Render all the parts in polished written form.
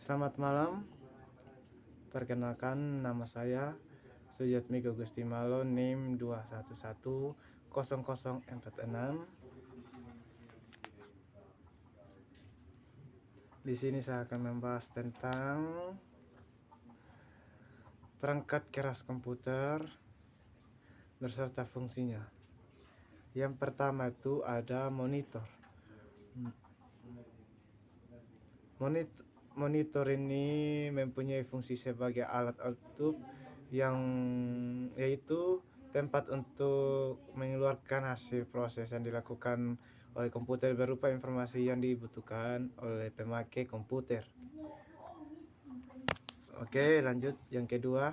Selamat malam, perkenalkan nama saya Sujatmiko Gustimalo, NIM 2110046. Di sini saya akan membahas tentang perangkat keras komputer beserta fungsinya. Yang pertama itu ada monitor. Monitor ini mempunyai fungsi sebagai alat output yang yaitu tempat untuk mengeluarkan hasil proses yang dilakukan oleh komputer berupa informasi yang dibutuhkan oleh pemakai komputer. Oke, lanjut yang kedua.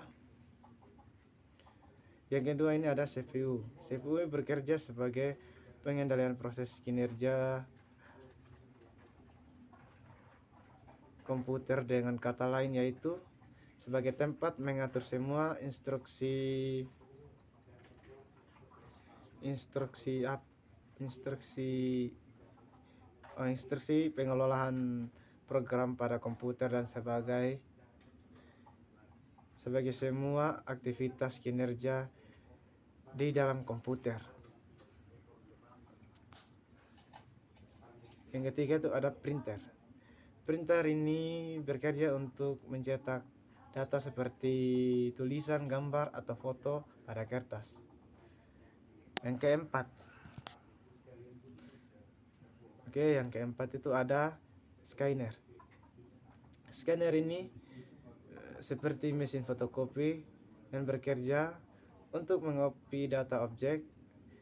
Yang kedua ini ada CPU. CPU bekerja sebagai pengendalian proses kinerja komputer, dengan kata lain yaitu sebagai tempat mengatur semua instruksi pengelolaan program pada komputer dan sebagai semua aktivitas kinerja di dalam komputer. Yang ketiga itu ada printer. Printer ini bekerja untuk mencetak data seperti tulisan, gambar, atau foto pada kertas. Yang keempat itu ada scanner. Scanner ini seperti mesin fotokopi yang bekerja untuk mengopi data objek,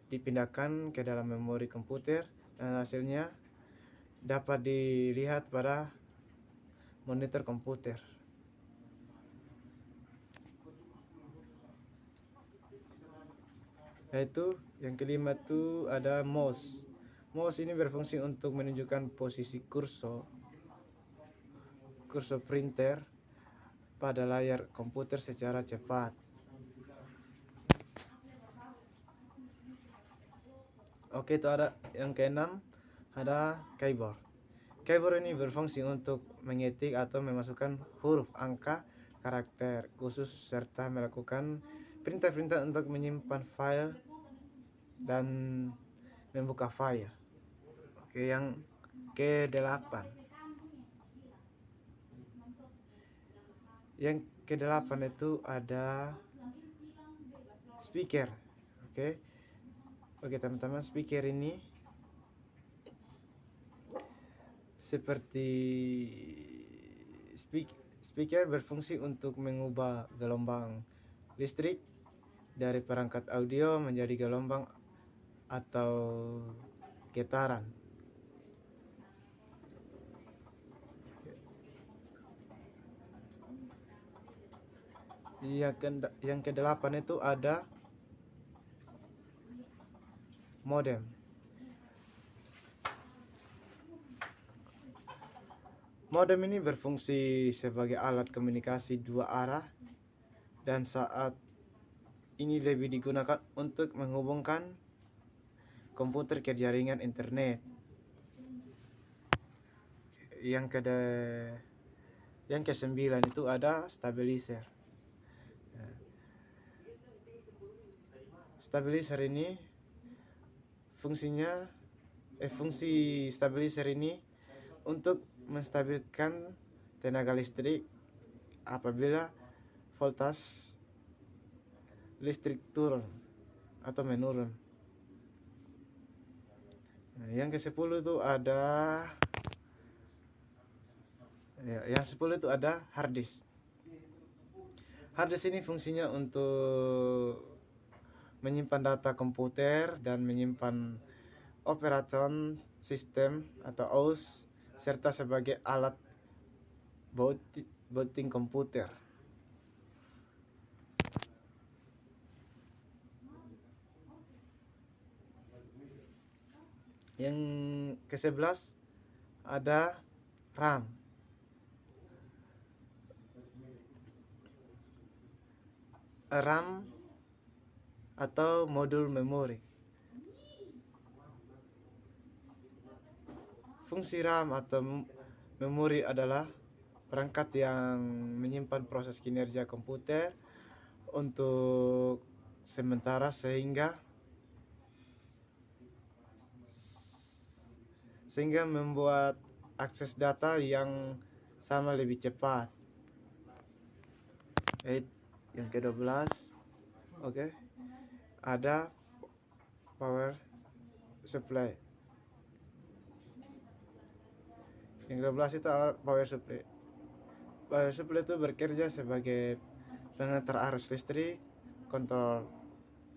dipindahkan ke dalam memori komputer, dan hasilnya dapat dilihat pada monitor komputer. Yaitu yang kelima itu ada mouse. Mouse ini berfungsi untuk menunjukkan posisi kursor printer pada layar komputer secara cepat. Oke, itu ada yang keenam, ada keyboard. Keyboard ini berfungsi untuk mengetik atau memasukkan huruf, angka, karakter khusus, serta melakukan perintah-perintah untuk menyimpan file dan membuka file. Oke, yang ke-8. Yang ke-8 itu ada speaker. Oke teman-teman, speaker ini seperti speaker berfungsi untuk mengubah gelombang listrik dari perangkat audio menjadi gelombang atau getaran. Yang ke-8 itu ada modem. Modem ini berfungsi sebagai alat komunikasi dua arah dan saat ini lebih digunakan untuk menghubungkan komputer ke jaringan internet. Yang ke-9 itu ada stabilizer. Stabilizer ini fungsi stabilizer ini untuk menstabilkan tenaga listrik apabila voltas listrik turun atau menurun. Yang ke-10 itu ada hard disk. Hard disk ini fungsinya untuk menyimpan data komputer dan menyimpan operating system atau OS, serta sebagai alat booting komputer. Yang ke-11 ada RAM. RAM atau modul memori. Fungsi RAM atau memori adalah perangkat yang menyimpan proses kinerja komputer untuk sementara sehingga membuat akses data yang sama lebih cepat. Yang ke-12, oke, ada power supply. Yang ke-12 itu power supply. Power supply itu bekerja sebagai pengantar arus listrik, kontrol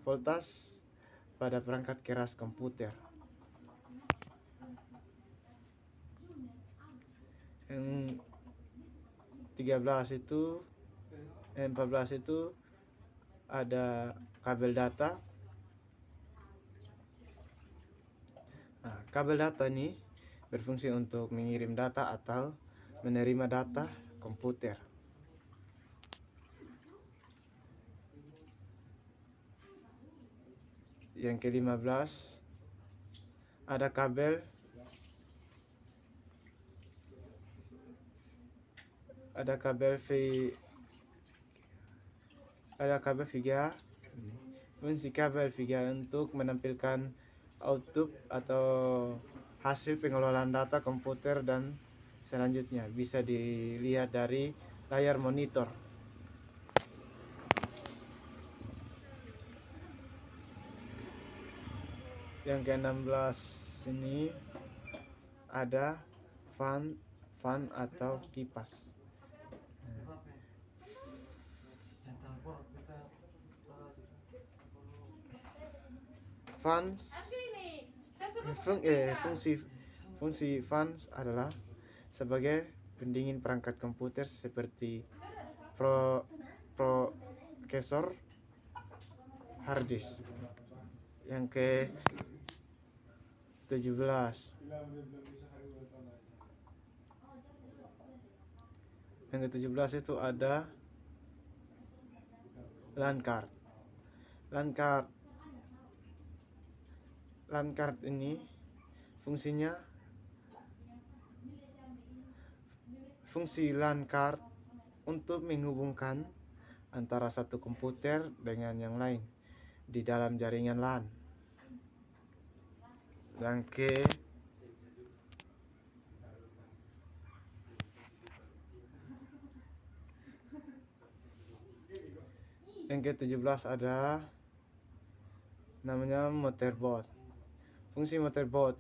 voltas pada perangkat keras komputer. Yang 14 itu ada kabel data. Nah, kabel data ini berfungsi untuk mengirim data atau menerima data komputer. Yang ke-15 ada kabel VGA. Fungsi kabel VGA untuk menampilkan output atau hasil pengelolaan data komputer dan selanjutnya bisa dilihat dari layar monitor. Yang ke-16 ini ada fan atau kipas. Fungsi fans adalah sebagai pendingin perangkat komputer seperti prosesor, hard disk. Yang ke-17 itu ada LAN card. LAN card ini fungsi LAN card untuk menghubungkan antara satu komputer dengan yang lain di dalam jaringan LAN. Yang ke-17 ada namanya motherboard. Fungsi motherboard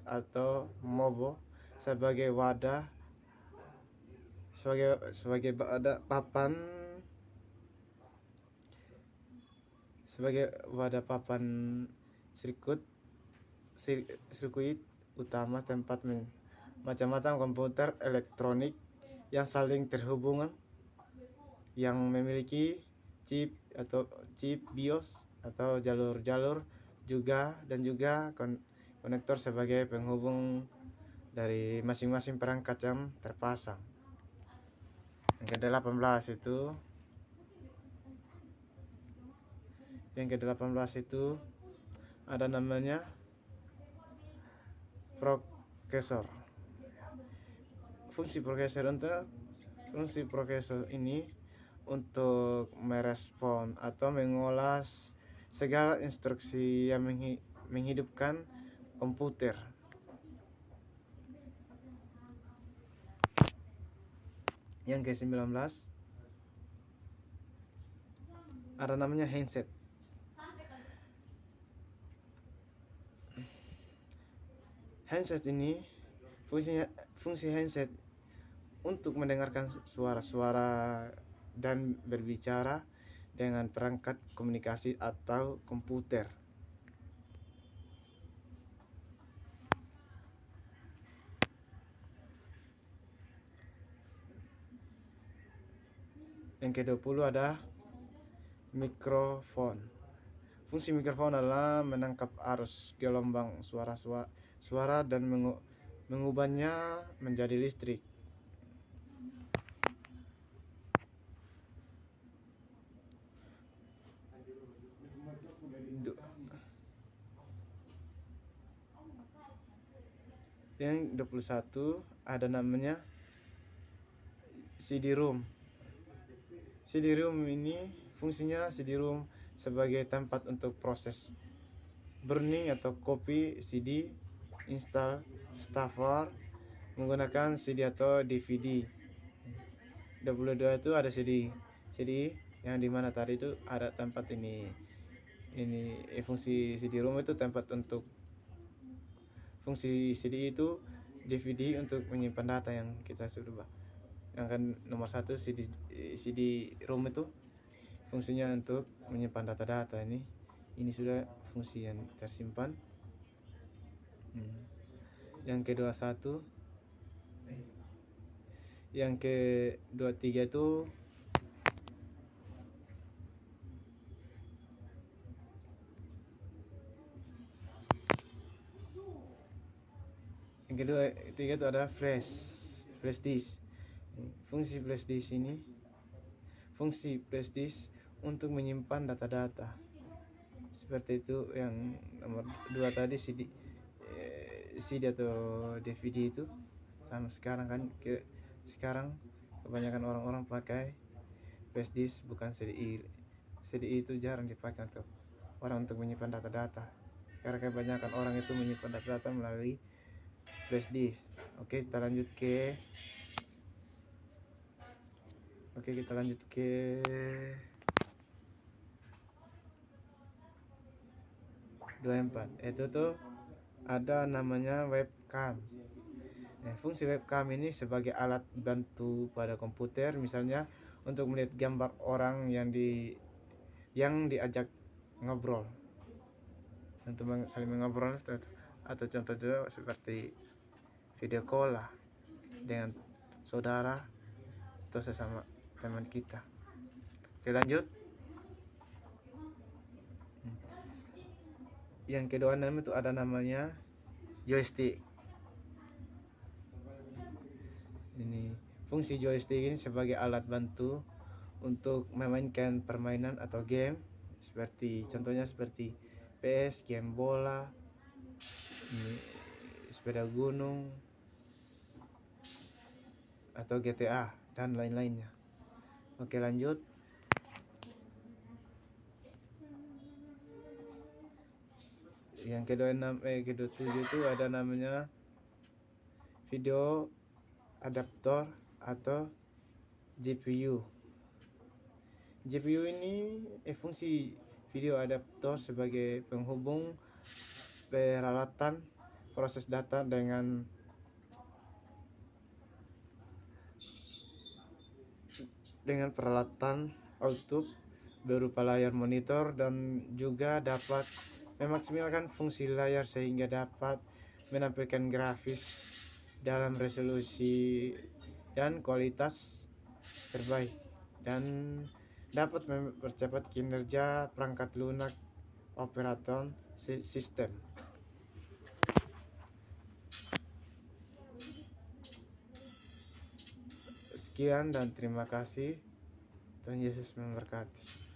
atau MOBO sebagai wadah papan sirkuit utama tempat macam-macam komputer elektronik yang saling terhubung, yang memiliki chip BIOS atau jalur-jalur juga konektor sebagai penghubung dari masing-masing perangkat yang terpasang. Yang ke-18 itu ada namanya prosesor. Fungsi prosesor ini untuk merespon atau mengolah segala instruksi yang menghidupkan komputer. Yang ke-19 ada namanya handset. Handset ini fungsi handset untuk mendengarkan suara-suara dan berbicara dengan perangkat komunikasi atau komputer. Yang ke-20 ada mikrofon. Fungsi mikrofon adalah menangkap arus gelombang suara dan mengubahnya menjadi listrik. Yang 21 ada namanya CD-ROM. CD-ROM ini fungsinya CD-ROM sebagai tempat untuk proses burning atau copy CD, install staffer menggunakan CD atau DVD. 22 itu ada CD yang dimana tadi itu ada tempat ini fungsi CD-ROM itu tempat untuk fungsi CD itu DVD untuk menyimpan data yang kita sudah bahas. Yang kan nomor 1 CD-ROM itu fungsinya untuk menyimpan data-data ini sudah fungsi yang tersimpan. Yang ke-23 itu ada flash disk. Fungsi flash disk untuk menyimpan data-data seperti itu. Yang nomor 2 tadi CD atau DVD itu sama sekarang kan sekarang kebanyakan orang-orang pakai flash disk bukan CDI itu jarang dipakai untuk orang untuk menyimpan data-data karena kebanyakan orang itu menyimpan data-data melalui flash disk. Oke, kita lanjut ke 24. Itu tuh ada namanya webcam. Fungsi webcam ini sebagai alat bantu pada komputer, misalnya untuk melihat gambar orang yang diajak ngobrol, untuk saling mengobrol, atau contohnya seperti video call lah dengan saudara atau sesama teman kita. Oke, lanjut. Yang ke-26 itu ada namanya joystick. Ini fungsi joystick ini sebagai alat bantu untuk memainkan permainan atau game contohnya seperti PS, game bola, sepeda gunung atau GTA dan lain-lainnya. Oke, lanjut. Yang ke-27 itu ada namanya video adaptor atau GPU. GPU ini fungsi video adaptor sebagai penghubung peralatan proses data dengan peralatan output berupa layar monitor, dan juga dapat memaksimalkan fungsi layar sehingga dapat menampilkan grafis dalam resolusi dan kualitas terbaik, dan dapat mempercepat kinerja perangkat lunak operating system. Sekian dan terima kasih. Tuhan Yesus memberkati.